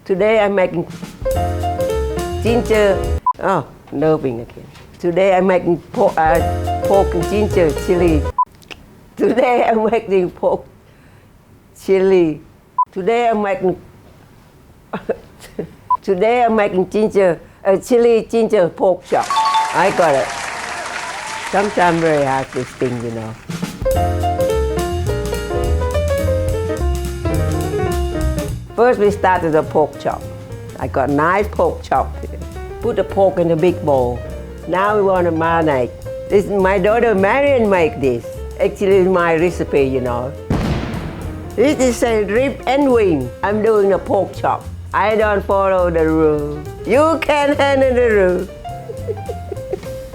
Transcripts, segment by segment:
Today I'm making ginger. Oh, nerving again. Today I'm making pork and ginger chili. Today I'm making pork chili. Today I'm making chili ginger pork chop. I got it. Sometimes very hard this thing, you know. First we start with the pork chop. I got nice pork chop here. Put the pork in a big bowl. Now we want to marinate. This my daughter Marion make this. Actually it's my recipe, you know. This is a rib and wing. I'm doing a pork chop. I don't follow the rule. You can handle the rule.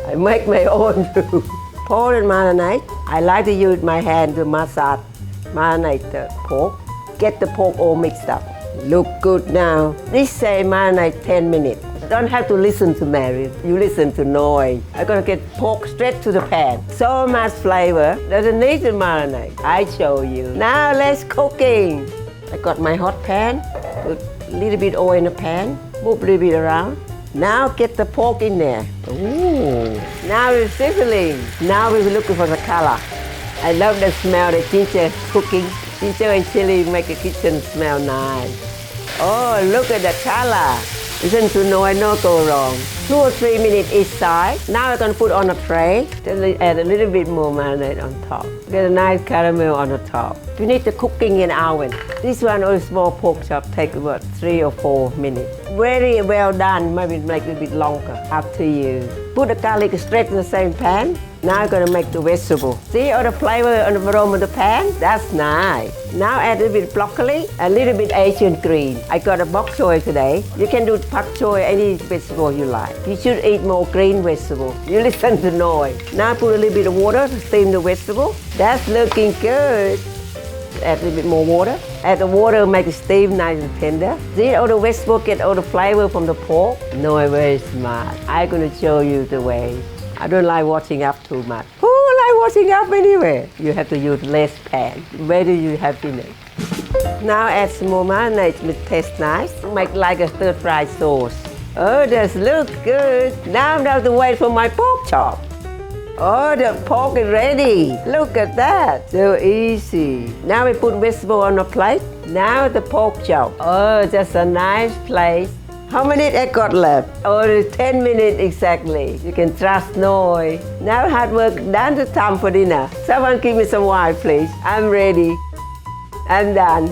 I make my own rule. Pour and marinate. I like to use my hand to marinate the pork. Get the pork all mixed up. Look good now. This say marinate 10 minutes. Don't have to listen to Marion. You listen to noise. I'm gonna get pork straight to the pan. So much flavor. Doesn't need to marinate. I show you. Now let's cooking. I got my hot pan. Put a little bit oil in the pan. Move a little bit around. Now get the pork in there. Ooh. Now we're sizzling. Now we're looking for the color. I love the smell of ginger cooking. Ginger and chili make the kitchen smell nice. Oh, look at the color. Listen to noise, no go wrong. 2 or 3 minutes each side. Now I'm gonna put on a tray. Then add a little bit more marinade on top. Get a nice caramel on the top. We need the cooking in oven. This one or small pork chop take about 3 or 4 minutes. Very well done, maybe make it a bit longer, up to you. Put the garlic straight in the same pan. Now I'm gonna make the vegetable. See all the flavor and the aroma of the pan? That's nice. Now add a little bit broccoli, a little bit Asian green. I got a bok choy today. You can do pak choy, any vegetable you like. You should eat more green vegetable. You listen to noise. Now put a little bit of water to steam the vegetable. That's looking good. Add a little bit more water. Add the water, make it steam nice and tender. See all the vegetable get all the flavor from the pork? No, very smart. I'm gonna show you the way. I don't like washing up too much. Who like washing up anyway? You have to use less pan. Where do you have finish? Now add some more marinade to taste nice. Make like a stir fry sauce. Oh, that looks good. Now I don't have to wait for my pork chop. Oh, the pork is ready. Look at that. So easy. Now we put vegetable on a plate. Now the pork chop. Oh, that's a nice place. How many I got left? Oh, 10 minutes exactly. You can trust Noi. Now hard work done, the time for dinner. Someone give me some wine, please. I'm ready. I'm done.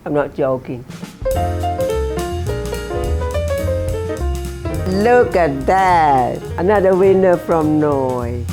I'm not joking. Look at that. Another winner from Noi.